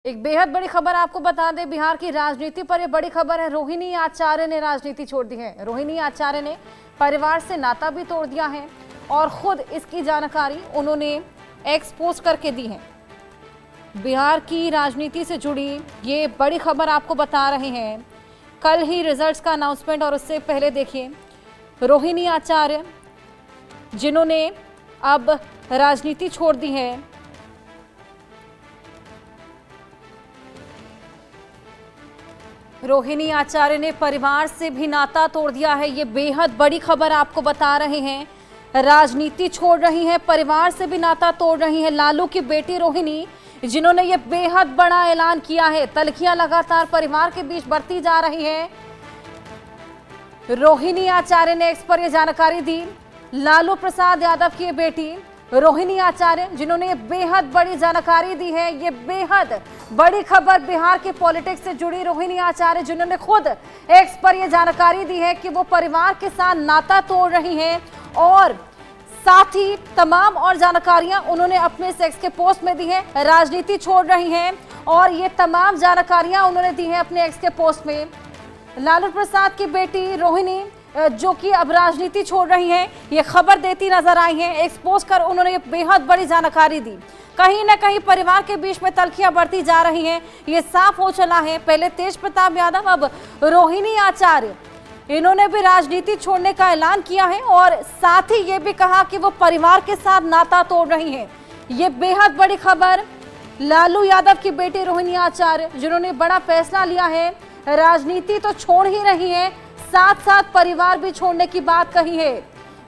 एक बेहद बड़ी खबर आपको बता दें, बिहार की राजनीति पर यह बड़ी खबर है। रोहिणी आचार्य ने राजनीति छोड़ दी है। रोहिणी आचार्य ने परिवार से नाता भी तोड़ दिया है और खुद इसकी जानकारी उन्होंने एक्स पोस्ट करके दी है। बिहार की राजनीति से जुड़ी ये बड़ी खबर आपको बता रहे हैं। कल ही रिजल्ट्स का अनाउंसमेंट और उससे पहले देखिए रोहिणी आचार्य जिन्होंने अब राजनीति छोड़ दी है। रोहिणी आचार्य ने परिवार से भी नाता तोड़ दिया है। ये बेहद बड़ी खबर आपको बता रहे हैं। राजनीति छोड़ रही है, परिवार से भी नाता तोड़ रही है। लालू की बेटी रोहिणी जिन्होंने ये बेहद बड़ा ऐलान किया है। तल्खियां लगातार परिवार के बीच बढ़ती जा रही है। रोहिणी आचार्य ने एक्स पर यह जानकारी दी। लालू प्रसाद यादव की बेटी रोहिणी आचार्य जिन्होंने ये बेहद बड़ी जानकारी दी है। ये बेहद बड़ी खबर बिहार के पॉलिटिक्स से जुड़ी रोहिणी आचार्य जिन्होंने खुद एक्स पर यह जानकारी दी है कि वो परिवार के साथ नाता तोड़ रही हैं और साथ ही तमाम और जानकारियां उन्होंने अपने सेक्स के पोस्ट में दी है। राजनीति छोड़ रही हैं और ये तमाम जानकारियां उन्होंने दी हैं अपने एक्स के पोस्ट में। लालू प्रसाद की बेटी रोहिणी जो कि अब राजनीति छोड़ रही हैं, ये खबर देती नजर आई हैं। एक्सपोज कर उन्होंने ये बेहद बड़ी जानकारी दी। कहीं ना कहीं परिवार के बीच में तल्खियां बढ़ती जा रही हैं, ये साफ हो चला है। पहले तेज प्रताप यादव, अब रोहिणी आचार्य, इन्होंने भी राजनीति छोड़ने का ऐलान किया है और साथ ही ये भी कहा कि वो परिवार के साथ नाता तोड़ रही हैं। ये बेहद बड़ी खबर। लालू यादव की बेटी रोहिणी आचार्य जिन्होंने बड़ा फैसला लिया है, राजनीति तो छोड़ ही रही है, साथ साथ परिवार भी छोड़ने की बात कही है।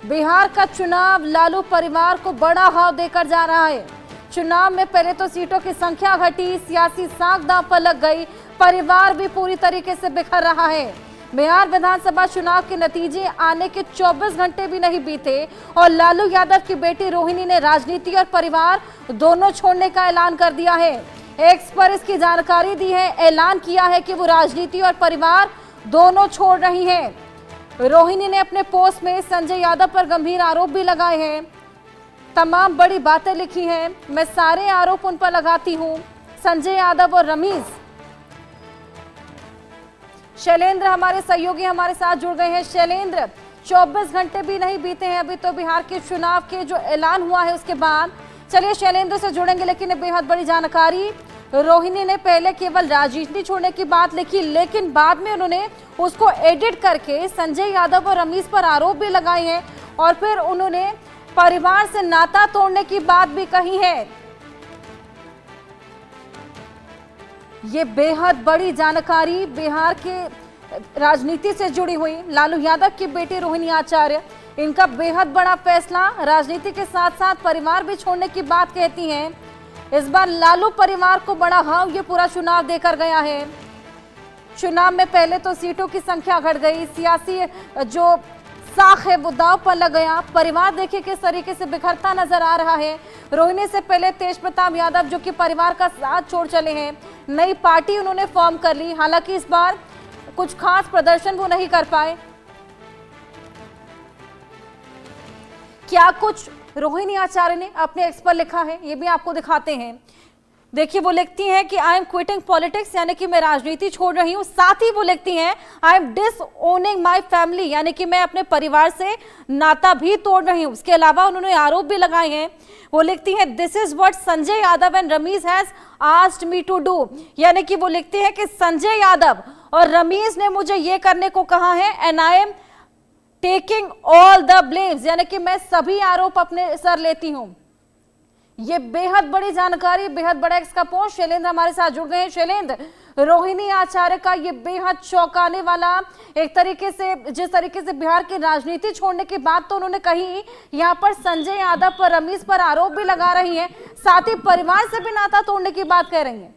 बिहार का चुनाव लालू परिवार को बड़ा घाव देकर जा रहा है। चुनाव में पहले तो सीटों की संख्या घटी, सियासी साख दांव पर लग गई, परिवार भी पूरी तरीके से बिखर रहा है। बिहार विधानसभा चुनाव के नतीजे आने के 24 घंटे भी नहीं बीते और लालू यादव की बेटी रोहिणी ने राजनीति और परिवार दोनों छोड़ने का ऐलान कर दिया है। एक्स पर इसकी जानकारी दी है, ऐलान किया है कि वो राजनीति और परिवार दोनों छोड़ रही हैं। रोहिणी ने अपने पोस्ट में संजय यादव पर गंभीर आरोप भी लगाए हैं, तमाम बड़ी बातें लिखी हैं। मैं सारे आरोप उन पर लगाती हूं। संजय यादव और रमीज। शैलेंद्र हमारे सहयोगी हमारे साथ जुड़ गए हैं। शैलेंद्र, 24 घंटे भी नहीं बीते हैं अभी तो बिहार के चुनाव के जो ऐलान हुआ है उसके बाद। चलिए शैलेंद्र से जुड़ेंगे, लेकिन बेहद बड़ी जानकारी। रोहिणी ने पहले केवल राजनीति छोड़ने की बात लिखी, लेकिन बाद में उन्होंने उसको एडिट करके संजय यादव और रमीज पर आरोप भी लगाए हैं और फिर उन्होंने परिवार से नाता तोड़ने की बात भी कही है। ये बेहद बड़ी जानकारी बिहार के राजनीति से जुड़ी हुई। लालू यादव की बेटी रोहिणी आचार्य, इनका बेहद बड़ा फैसला, राजनीति के साथ साथ परिवार भी छोड़ने की बात कहती हैं। इस बार लालू परिवार को बड़ा घाव ये पूरा चुनाव देकर गया है। चुनाव में पहले तो सीटों की संख्या घट गई, सियासी जो साख है वो दांव पर लग गया, परिवार देखिए किस तरीके से बिखरता नजर आ रहा है। रोहिणी से पहले तेज प्रताप यादव जो कि परिवार का साथ छोड़ चले हैं, नई पार्टी उन्होंने फॉर्म कर ली। हालांकि इस बार कुछ खास प्रदर्शन वो नहीं कर पाए। क्या कुछ रोहिणी आचार्य ने अपने एक्स पर लिखा है, ये भी आपको दिखाते हैं। देखिए वो लिखती हैं कि आई एम क्विटिंग पॉलिटिक्स, यानी कि मैं राजनीति छोड़ रही हूँ। साथ ही वो लिखती हैं आई एम डिसओनिंग माय फैमिली, यानी कि मैं अपने परिवार से नाता भी तोड़ रही हूँ। इसके अलावा उन्होंने आरोप भी लगाए हैं। वो लिखती हैं this is what Sanjay Yadav and Rameez has asked me to do, यानी कि वो लिखती हैं कि संजय यादव और रमीज ने मुझे ये करने को कहा है and I am taking all the blames, यानी कि मैं सभी आरोप अपने सर लेती हूं। ये बेहद बड़ी जानकारी, बेहद बड़ा एक्स का पोस्ट। शैलेंद्र हमारे साथ जुड़ गए हैं। शैलेंद्र, रोहिणी आचार्य का ये बेहद चौंकाने वाला, एक तरीके से जिस तरीके से बिहार की राजनीति छोड़ने की बात तो उन्होंने कही, यहाँ पर संजय यादव पर, रमीज पर आरोप भी लगा रही है, साथ ही परिवार से भी नाता तोड़ने की बात कह रही है।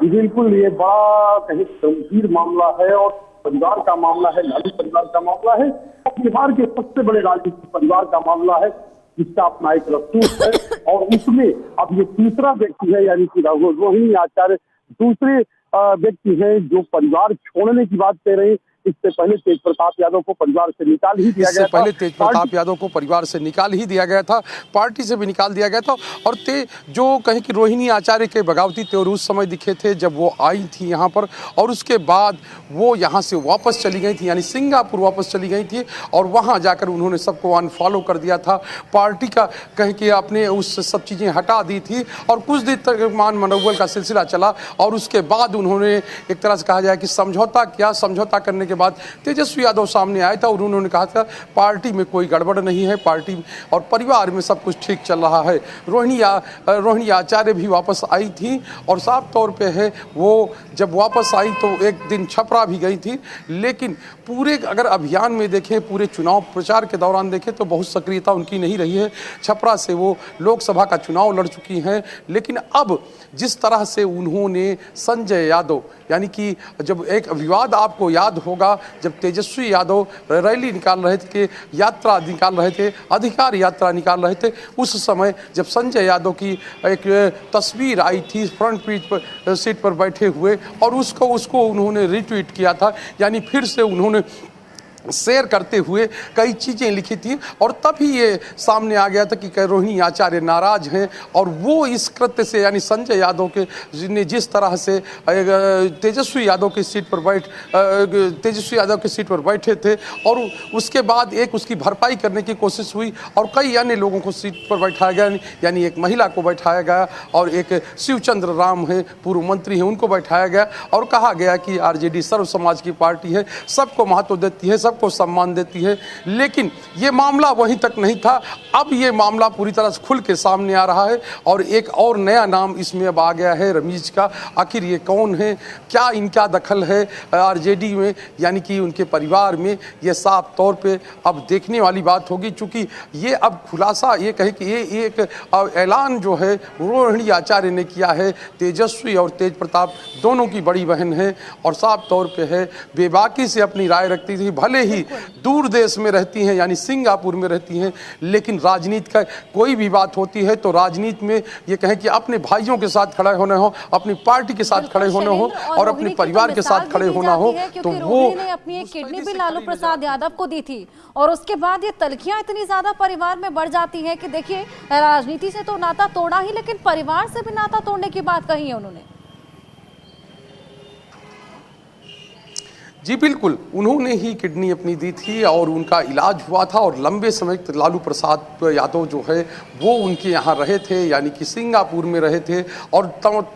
बिल्कुल, ये बड़ा कहीं गंभीर मामला है और परिवार का मामला है, लालू परिवार का मामला है, बिहार के सबसे बड़े राजनीतिक परिवार का मामला है जिसका अपना एक रसूख है। और उसमें अब ये तीसरा व्यक्ति है, यानी कि रोहिणी आचार्य दूसरे व्यक्ति हैं जो परिवार छोड़ने की बात कह रहे हैं। इससे पहले तेज प्रताप यादव को परिवार से निकाल ही दिया गया था। पहले तेज प्रताप यादव को परिवार से निकाल ही दिया गया था, पार्टी से भी निकाल दिया गया था। और जो कहें कि रोहिणी आचार्य के बगावती तेवर उस समय दिखे थे जब वो आई थी यहाँ पर, और उसके बाद वो यहाँ से वापस चली गई थी, यानी सिंगापुर वापस चली गई थी, और वहाँ जाकर उन्होंने सबको अनफॉलो कर दिया था, पार्टी का कहें कि आपने उस सब चीज़ें हटा दी थी, और कुछ दिन तक मान मनोबल का सिलसिला चला। और उसके बाद उन्होंने एक तरह से कहा जाए कि समझौता किया। समझौता करने के बाद तेजस्वी यादव सामने आया था और उन्होंने कहा था पार्टी में कोई गड़बड़ नहीं है, पार्टी और परिवार में सब कुछ ठीक चल रहा है। रोहिणी आचार्य भी वापस आई थी, और साफ तौर पे है वो जब वापस आई तो एक दिन छपरा भी गई थी, लेकिन पूरे अगर अभियान में देखें, पूरे चुनाव प्रचार के दौरान देखें तो बहुत सक्रियता उनकी नहीं रही है। छपरा से वो लोकसभा का चुनाव लड़ चुकी हैं, लेकिन अब जिस तरह से उन्होंने संजय यादव, यानी कि जब एक विवाद आपको याद होगा जब तेजस्वी यादव रैली निकाल रहे थे, यात्रा निकाल रहे थे, अधिकार यात्रा निकाल रहे थे, उस समय जब संजय यादव की एक तस्वीर आई थी फ्रंट सीट पर बैठे हुए, और उसको उन्होंने रिट्वीट किया था, यानी फिर से उन्होंने शेयर करते हुए कई चीज़ें लिखी थी, और तभी ये सामने आ गया था कि रोहिणी आचार्य नाराज हैं। और वो इस कृत्य से, यानी संजय यादव के ने जिस तरह से तेजस्वी यादव की सीट पर बैठे थे, और उसके बाद एक उसकी भरपाई करने की कोशिश हुई, और कई अन्य लोगों को सीट पर बैठाया गया, यानी एक महिला को बैठाया गया, और एक शिवचंद्र राम है, पूर्व मंत्री हैं, उनको बैठाया गया, और कहा गया कि आरजेडी सर्व समाज की पार्टी है, सबको महत्व देती है, को सम्मान देती है। लेकिन ये मामला वहीं तक नहीं था, अब ये मामला पूरी तरह से खुल के सामने आ रहा है, और एक और नया नाम इसमें अब आ गया है रमीज का। आखिर ये कौन है, क्या इनका दखल है आरजेडी में, यानी कि उनके परिवार में, ये साफ तौर पे अब देखने वाली बात होगी। चूंकि ये अब खुलासा, ये कहे कि ये एक ऐलान जो है रोहिणी आचार्य ने किया है, तेजस्वी और तेज प्रताप दोनों की बड़ी बहन है, और साफ तौर पे है बेबाकी से अपनी राय रखती थी, भले ही दूर देश में रहती हैं, यानी सिंगापुर में रहती हैं, लेकिन राजनीति का कोई भी बात होती है तो राजनीति में ये कहें कि अपने भाइयों के साथ खड़े होने हो, अपनी पार्टी के साथ खड़े होने हो, और अपने परिवार के साथ खड़े होना हो, तो वो ने अपनी एक किडनी भी लालू प्रसाद यादव को दी थी, और उसके बाद ये तल्खियां इतनी ज्यादा परिवार में बढ़ जाती हैं कि देखिए राजनीति से तो नाता तोड़ा ही, लेकिन परिवार से भी नाता तोड़ने की बात कही है उन्होंने। जी बिल्कुल, उन्होंने ही किडनी अपनी दी थी, और उनका इलाज हुआ था, और लंबे समय तक लालू प्रसाद यादव जो है वो उनके यहाँ रहे थे, यानी कि सिंगापुर में रहे थे, और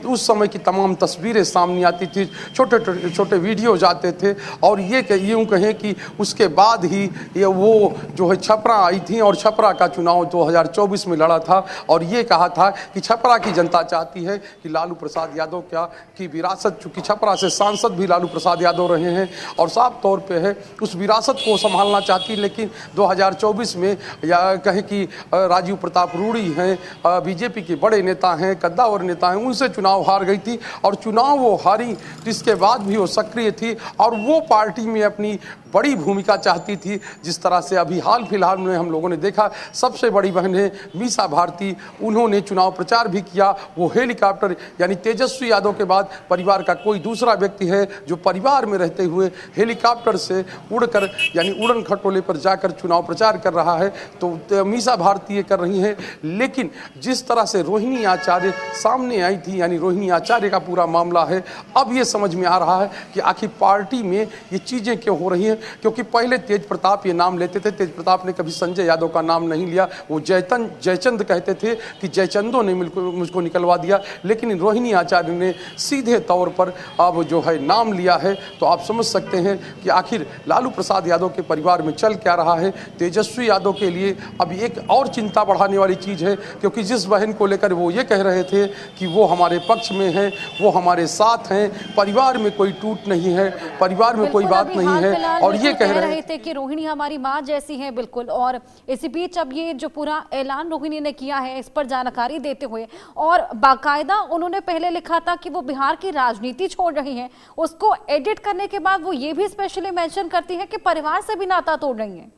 उस समय की तमाम तस्वीरें सामने आती थी, छोटे छोटे वीडियो जाते थे, और ये यूँ कहें कि उसके बाद ही ये वो जो है छपरा आई थी, और छपरा का चुनाव 2024 में लड़ा था, और ये कहा था कि छपरा की जनता चाहती है कि लालू प्रसाद यादव की विरासत, चूँकि छपरा से सांसद भी लालू प्रसाद यादव रहे हैं, और साफ तौर पे है उस विरासत को संभालना चाहती, लेकिन 2024 में या कहें कि राजीव प्रताप रूड़ी हैं, बीजेपी के बड़े नेता हैं, कद्दावर नेता हैं, उनसे चुनाव हार गई थी, और चुनाव वो हारी, जिसके बाद भी वो सक्रिय थी, और वो पार्टी में अपनी बड़ी भूमिका चाहती थी। जिस तरह से अभी हाल फिलहाल में हम लोगों ने देखा, सबसे बड़ी बहन है मीसा भारती, उन्होंने चुनाव प्रचार भी किया, वो हेलीकॉप्टर, यानी तेजस्वी यादव के बाद परिवार का कोई दूसरा व्यक्ति है जो परिवार में रहते हुए हेलीकॉप्टर से उड़कर, यानी उड़न खटोले पर जाकर चुनाव प्रचार कर रहा है, तो मीसा भारती ये कर रही हैं। लेकिन जिस तरह से रोहिणी आचार्य सामने आई थी, यानी रोहिणी आचार्य का पूरा मामला है, अब ये समझ में आ रहा है कि आखिर पार्टी में ये चीज़ें क्यों हो रही हैं। क्योंकि पहले तेज प्रताप ये नाम लेते थे, तेज प्रताप ने कभी संजय यादव का नाम नहीं लिया, वो जयचंद कहते थे कि जयचंदों ने मुझको निकलवा दिया, लेकिन रोहिणी आचार्य ने सीधे तौर पर अब जो है नाम लिया है। तो आप समझ सकते हैं कि आखिर लालू प्रसाद यादव के परिवार में चल क्या रहा है। तेजस्वी यादव के लिए अब एक और चिंता बढ़ाने वाली चीज़ है, क्योंकि जिस बहन को लेकर वो ये कह रहे थे कि वो हमारे पक्ष में है, वो हमारे साथ हैं, परिवार में कोई टूट नहीं है, परिवार में कोई बात नहीं है, और ये कह रहे थे कि रोहिणी हमारी माँ जैसी है। बिल्कुल, और इसी बीच अब ये जो पूरा ऐलान रोहिणी ने किया है, इस पर जानकारी देते हुए, और बाकायदा उन्होंने पहले लिखा था कि वो बिहार की राजनीति छोड़ रही हैं, उसको एडिट करने के बाद वो ये भी स्पेशली मेंशन करती है कि परिवार से भी नाता तोड़ रही हैं।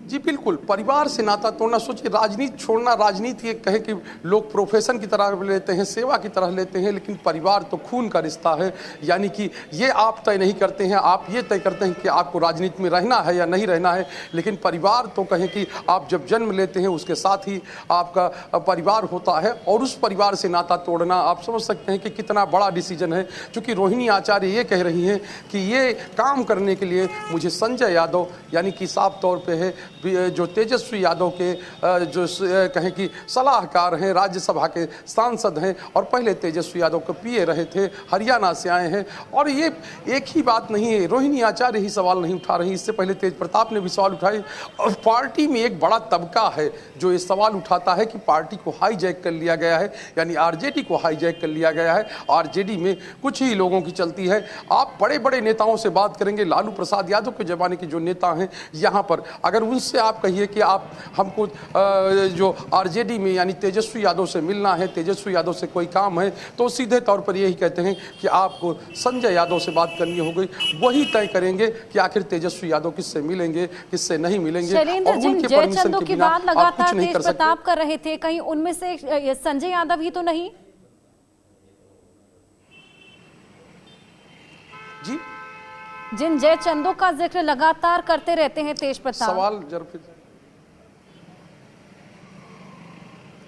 जी बिल्कुल, परिवार से नाता तोड़ना, सोचिए राजनीति छोड़ना, राजनीति एक कहे कि लोग प्रोफेशन की तरह लेते हैं, सेवा की तरह लेते हैं, लेकिन परिवार तो खून का रिश्ता है। यानी कि ये आप तय नहीं करते हैं, आप ये तय करते हैं कि आपको राजनीति में रहना है या नहीं रहना है, लेकिन परिवार तो कहें कि आप जब जन्म लेते हैं उसके साथ ही आपका परिवार होता है, और उस परिवार से नाता तोड़ना आप समझ सकते हैं कि कितना बड़ा डिसीजन है। चूँकि रोहिणी आचार्य ये कह रही हैं कि ये काम करने के लिए मुझे संजय यादव, यानी कि साफ तौर पे है जो तेजस्वी यादव के जो कहें कि सलाहकार हैं, राज्यसभा के सांसद हैं, और पहले तेजस्वी यादव के पीए रहे थे, हरियाणा से आए हैं। और ये एक ही बात नहीं है, रोहिणी आचार्य ही सवाल नहीं उठा रही, इससे पहले तेज प्रताप ने भी सवाल उठाए। और पार्टी में एक बड़ा तबका है जो ये सवाल उठाता है कि पार्टी को हाईजैक कर लिया गया है, यानी आरजेडी को हाईजैक कर लिया गया है। आरजेडी में कुछ ही लोगों की चलती है। आप बड़े बड़े नेताओं से बात करेंगे, लालू प्रसाद यादव के जमाने के जो नेता हैं यहाँ पर, अगर उनसे आप कहिए कि आप हमको जो आरजेडी में यानी तेजस्वी यादव से मिलना है, तेजस्वी यादव से कोई काम है, तो सीधे तौर पर यही कहते हैं कि आपको संजय यादव से बात करनी होगी। वही तय करेंगे कि आखिर तेजस्वी यादव किससे मिलेंगे, किससे नहीं मिलेंगे। शैलेंद्र, जिन जयचंदू की बात लगातार तेज प्रताप कर रहे थे, कहीं उनमें से संजय यादव ही तो नहीं? जी, जिन जयचंदू का जिक्र लगातार करते रहते हैं तेज प्रताप, सवाल जरा फिर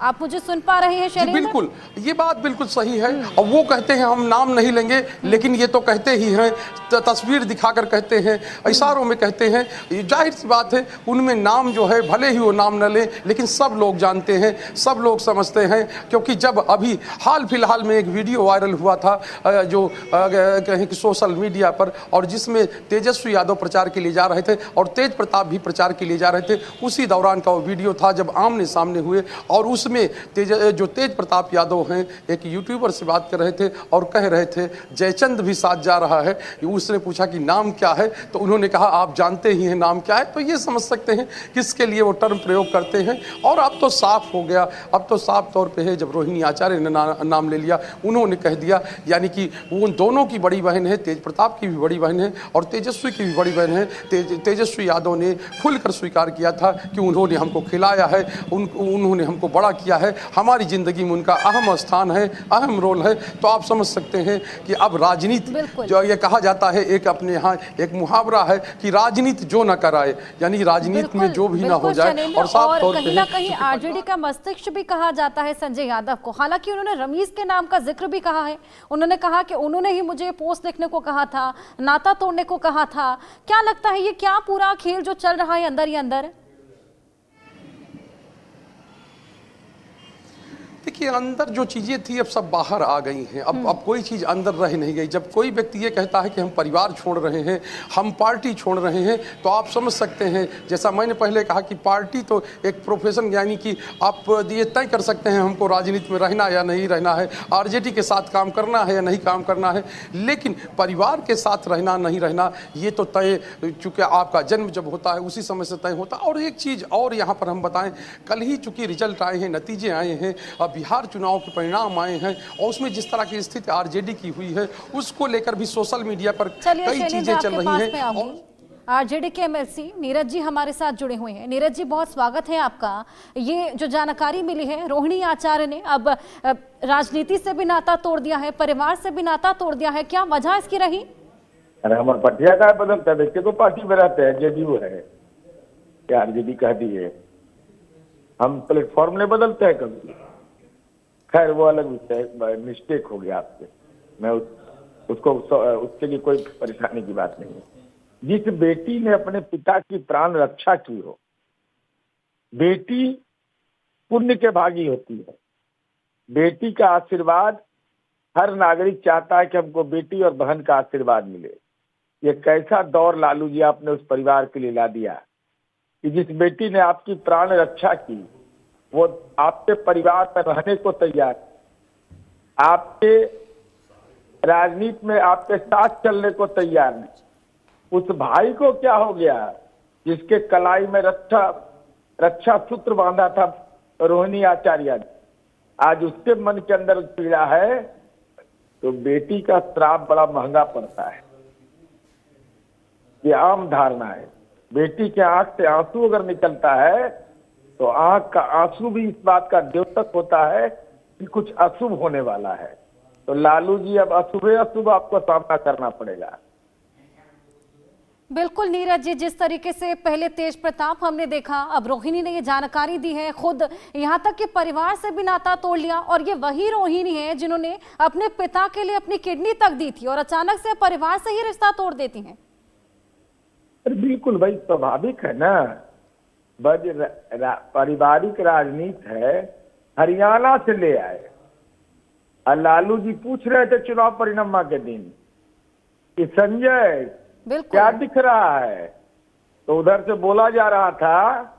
आप मुझे सुन पा रहे हैं शैलेंद्र? बिल्कुल, ये बात बिल्कुल सही है। और वो कहते हैं हम नाम नहीं लेंगे, लेकिन ये तो कहते ही हैं, तस्वीर दिखाकर कहते हैं, इशारों में कहते हैं। ये जाहिर सी बात है, उनमें नाम जो है भले ही वो नाम न लें, लेकिन सब लोग जानते हैं, सब लोग समझते हैं। क्योंकि जब अभी हाल फिलहाल में एक वीडियो वायरल हुआ था जो कहें कि सोशल मीडिया पर, और जिसमें तेजस्वी यादव प्रचार के लिए जा रहे थे और तेज प्रताप भी प्रचार के लिए जा रहे थे, उसी दौरान का वो वीडियो था जब आमने सामने हुए। और उसमें जो तेज प्रताप यादव हैं, एक यूट्यूबर से बात कर रहे थे और कह रहे थे जयचंद भी साथ जा रहा है। उसने पूछा कि नाम क्या है, तो उन्होंने कहा आप जानते ही हैं नाम क्या है। तो ये समझ सकते हैं किसके लिए वो टर्म प्रयोग करते हैं। और अब तो साफ हो गया, अब तो साफ तौर पे है, जब रोहिणी आचार्य ने नाम ले लिया, उन्होंने कह दिया, यानी कि वो उन दोनों की बड़ी बहन है, तेज प्रताप की भी बड़ी बहन है और तेजस्वी की भी बड़ी बहन है। तेजस्वी यादव ने खुलकर स्वीकार किया था कि उन्होंने हमको खिलाया है, उन्होंने हमको बड़ा किया है, हमारी जिंदगी में उनका अहम स्थान है, अहम रोल है। तो आप समझ सकते हैं कि अब राजनीति, जो ये कहा जाता है, एक अपने यहाँ एक मुहावरा है कि राजनीति जो न कराए, यानी राजनीति में जो भी ना हो जाए। और साफ तौर पे कहीं ना कहीं आरजेडी का मस्तिष्क भी कहा जाता है संजय यादव को। हालांकि उन्होंने रमीज के नाम का जिक्र भी कहा है, उन्होंने कहा कि उन्होंने ही मुझे पोस्ट लिखने को कहा था, नाता तोड़ने को कहा था। क्या लगता है ये क्या पूरा खेल जो चल रहा है अंदर ही अंदर? देखिए, अंदर जो चीज़ें थी अब सब बाहर आ गई हैं। अब कोई चीज़ अंदर रह नहीं गई। जब कोई व्यक्ति ये कहता है कि हम परिवार छोड़ रहे हैं, हम पार्टी छोड़ रहे हैं, तो आप समझ सकते हैं, जैसा मैंने पहले कहा कि पार्टी तो एक प्रोफेशन, यानी कि आप ये तय कर सकते हैं हमको राजनीति में रहना या नहीं रहना है, आरजेडी के साथ काम करना है या नहीं काम करना है, लेकिन परिवार के साथ रहना नहीं रहना ये तो तय, चूँकि आपका जन्म जब होता है उसी समय से तय होता है। और एक चीज़ और यहाँ पर हम बताएं, कल ही चूँकि रिजल्ट आए हैं, नतीजे आए हैं, बिहार चुनाव के परिणाम आए हैं, और उसमें जिस तरह की स्थिति आरजेडी की हुई है, उसको लेकर भी सोशल मीडिया पर कई चीजें चल रही हैं। आरजेडी के एमएलसी नीरज जी हमारे साथ जुड़े हुए हैं। नीरज जी, बहुत स्वागत है आपका। ये जो जानकारी मिली है, रोहिणी आचार्य ने अब राजनीति से भी नाता तोड़ दिया है, परिवार से भी नाता तोड़ दिया है, क्या वजह इसकी रही? अरे हमारे पटिया का बदलता है, देखते तो पार्टी में रहते हैं, जेडीयू है क्या, आरजेडी कह दी है, हम प्लेटफॉर्म नहीं बदलते हैं कभी। खैर वो अलग विषय, मिस्टेक हो गया आपसे, मैं उसको उसके लिए कोई परेशानी की बात नहीं है। जिस बेटी ने अपने पिता की प्राण रक्षा की हो, बेटी पुण्य के भागी होती है। बेटी का आशीर्वाद हर नागरिक चाहता है कि हमको बेटी और बहन का आशीर्वाद मिले। ये कैसा दौर लालू जी आपने उस परिवार के लिए ला दिया कि जिस बेटी ने आपकी प्राण रक्षा की, वो आपके परिवार में रहने को तैयार, आपके राजनीति में आपके साथ चलने को तैयार नहीं। उस भाई को क्या हो गया जिसके कलाई में रक्षा सूत्र बांधा था रोहिणी आचार्य ने, आज उसके मन के अंदर पीड़ा है, तो बेटी का श्राप बड़ा महंगा पड़ता है। ये आम धारणा है। बेटी के आंख से आंसू अगर निकलता है तो आंख का आंसू भी इस बात का द्योतक होता है कि कुछ अशुभ होने वाला है। तो लालू जी अब अशुभ आपको सामना करना पड़ेगा। बिल्कुल नीरज जी, जिस तरीके से पहले तेज प्रताप हमने देखा, अब रोहिणी ने ये जानकारी दी है, खुद यहाँ तक कि परिवार से भी नाता तोड़ लिया। और ये वही रोहिणी है जिन्होंने अपने पिता के लिए अपनी किडनी तक दी थी और अचानक से परिवार से ही रिश्ता तोड़ देती हैं। बिल्कुल भाई, स्वाभाविक है ना। पारिवारिक राजनीति है, हरियाणा से ले आए। और लालू जी पूछ रहे थे चुनाव परिणाम के दिन कि संजय क्या दिख रहा है, तो उधर से बोला जा रहा था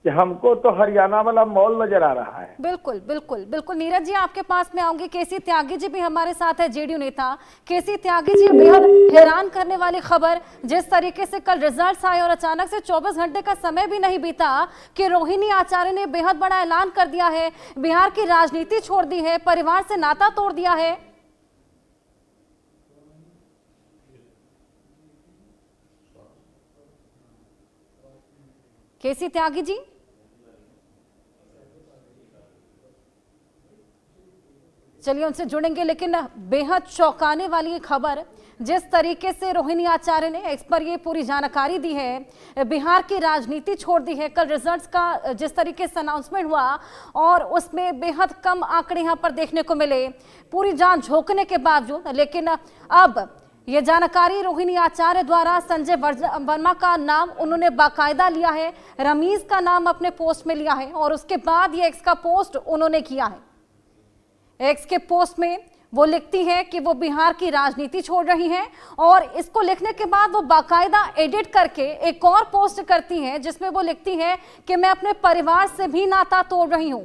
कि हमको तो हरियाणा वाला मॉल नजर आ रहा है। बिल्कुल बिल्कुल बिल्कुल नीरज जी, आपके पास में आऊंगी। केसी त्यागी जी भी हमारे साथ है, जेडीयू नेता। केसी त्यागी जी, बेहद हैरान करने वाली खबर, जिस तरीके से कल रिजल्ट्स आए और अचानक से 24 घंटे का समय भी नहीं बीता कि रोहिणी आचार्य ने बेहद बड़ा ऐलान कर दिया है, बिहार की राजनीति छोड़ दी है, परिवार से नाता तोड़ दिया है। केसी त्यागी जी, चलिए उनसे जुड़ेंगे, लेकिन बेहद चौंकाने वाली ये खबर, जिस तरीके से रोहिणी आचार्य ने एक्स पर ये पूरी जानकारी दी है, बिहार की राजनीति छोड़ दी है। कल रिजल्ट्स का जिस तरीके से अनाउंसमेंट हुआ और उसमें बेहद कम आंकड़े यहाँ पर देखने को मिले, पूरी जान झोंकने के बावजूद। लेकिन अब ये जानकारी रोहिणी आचार्य द्वारा संजय वर्मा का नाम उन्होंने बाकायदा लिया है, रमीज का नाम अपने पोस्ट में लिया है और उसके बाद ये एक्स का पोस्ट उन्होंने किया है। एक्स के पोस्ट में वो लिखती है कि वो बिहार की राजनीति छोड़ रही हैं और इसको लिखने के बाद वो बाकायदा एडिट करके एक और पोस्ट करती हैं जिसमें वो लिखती है कि मैं अपने परिवार से भी नाता तोड़ रही हूं।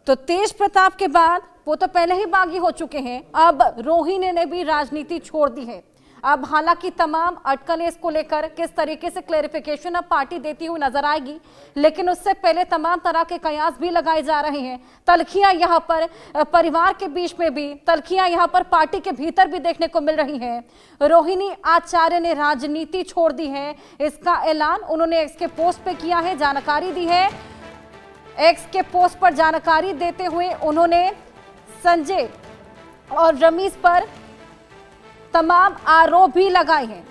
तो तेज प्रताप के बाद वो तो पहले ही बागी हो चुके हैं, अब रोहिणी ने भी राजनीति छोड़ दी है। अब हालांकि तमाम अटकलें इसको लेकर किस तरीके से क्लैरिफिकेशन अब पार्टी देती हुई नजर आएगी, लेकिन उससे पहले तमाम तरह के कयास भी लगाए जा रहे हैं। तलखियां यहाँ पर परिवार के बीच में भी, तलखियां यहाँ पर पार्टी के भीतर भी देखने को मिल रही हैं। रोहिणी आचार्य ने राजनीति छोड़ दी है, इसका ऐलान उन्होंने एक्स के पोस्ट पे किया है, जानकारी दी है। एक्स के पोस्ट पर जानकारी देते हुए उन्होंने संजय और रमीज पर तमाम आरोप भी लगाए हैं।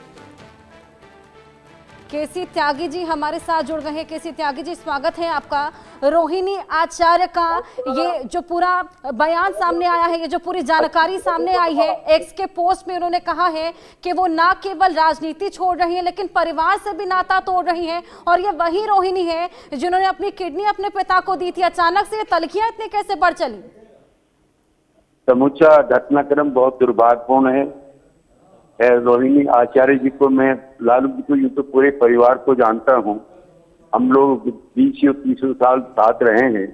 केसी त्यागी जी हमारे साथ जुड़ गए हैं। केसी त्यागी जी, स्वागत है आपका। रोहिणी आचार्य का ये जो पूरा बयान सामने आया है, ये जो पूरी जानकारी सामने आई है, एक्स के पोस्ट में उन्होंने कहा है कि वो ना केवल राजनीति छोड़ रही है लेकिन परिवार से भी नाता तोड़ रही है और ये वही रोहिणी है जिन्होंने अपनी किडनी अपने पिता को दी थी। अचानक से ये तलखियां इतनी कैसे बढ़ चली? समूचा घटनाक्रम बहुत दुर्भाग्यपूर्ण है। रोहिणी आचार्य जी को मैं, लालू जी को, यूं तो पूरे परिवार को जानता हूं। हम लोग 20 या 30 साल साथ रहे हैं,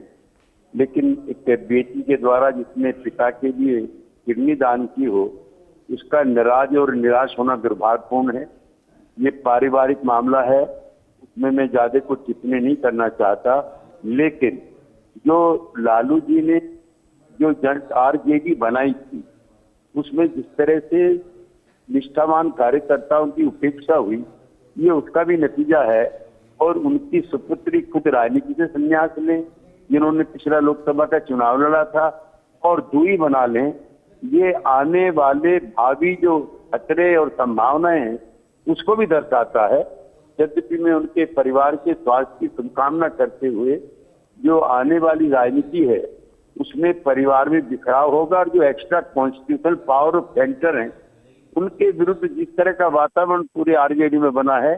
लेकिन एक बेटी के द्वारा जिसने पिता के लिए किडनी दान की हो, उसका नाराज और निराश होना दुर्भाग्यपूर्ण है। ये पारिवारिक मामला है, उसमें मैं ज्यादा कुछ टिप्पणी नहीं करना चाहता। लेकिन जो लालू जी ने जो आरजेडी बनाई थी, उसमें जिस तरह से निष्ठावान कार्यकर्ताओं की उपेक्षा हुई, ये उसका भी नतीजा है। और उनकी सुपुत्री खुद राजनीति से संन्यास लें, जिन्होंने पिछला लोकसभा का चुनाव लड़ा था, और दूरी बना लें, ये आने वाले भावी जो खतरे और संभावनाएं हैं उसको भी दर्शाता है। यद्यपि मैं उनके परिवार के स्वास्थ्य की शुभकामना करते हुए, जो आने वाली राजनीति है उसमें परिवार में बिखराव होगा और जो extra constitutional power of centre हैं उनके विरुद्ध जिस तरह का वातावरण पूरे आरजेडी में बना है,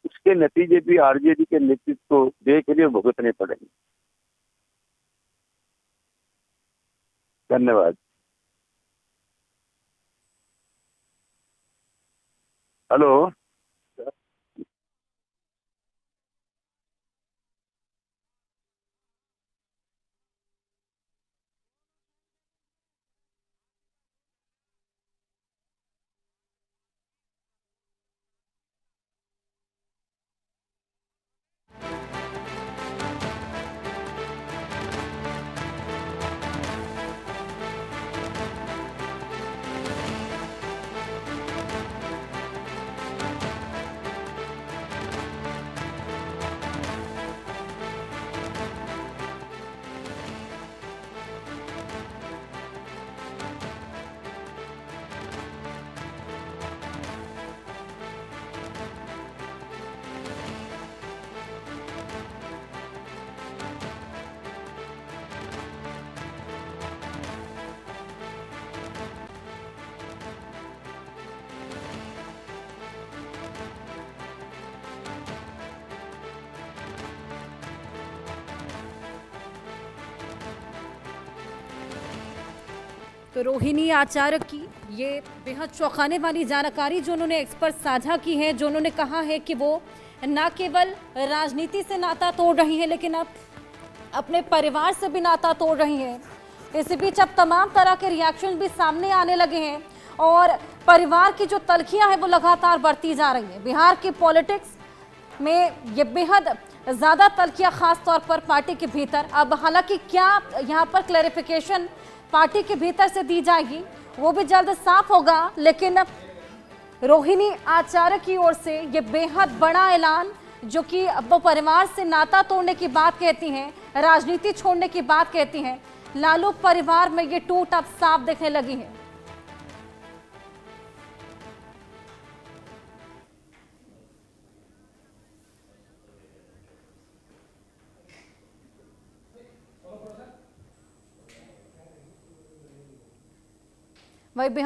उसके नतीजे भी आरजेडी के नेतृत्व को देख लिए भुगतने पड़ेंगे। धन्यवाद। हेलो। तो रोहिणी आचार्य की ये बेहद चौंकाने वाली जानकारी जो उन्होंने एक्सपर्ट साझा की है, जो उन्होंने कहा है कि वो न केवल राजनीति से नाता तोड़ रही है लेकिन अब अपने परिवार से भी नाता तोड़ रही हैं। इसी बीच अब तमाम तरह के रिएक्शन भी सामने आने लगे हैं और परिवार की जो तल्खियां हैं वो लगातार बढ़ती जा रही हैं। बिहार की पॉलिटिक्स में ये बेहद ज़्यादा तल्खियां खास तौर पर पार्टी के भीतर। अब हालांकि क्या यहाँ पर क्लैरिफिकेशन पार्टी के भीतर से दी जाएगी वो भी जल्द साफ होगा, लेकिन रोहिणी आचार्य की ओर से ये बेहद बड़ा ऐलान, जो कि अब वो परिवार से नाता तोड़ने की बात कहती हैं, राजनीति छोड़ने की बात कहती हैं। लालू परिवार में ये टूट अब साफ दिखने लगी है। वही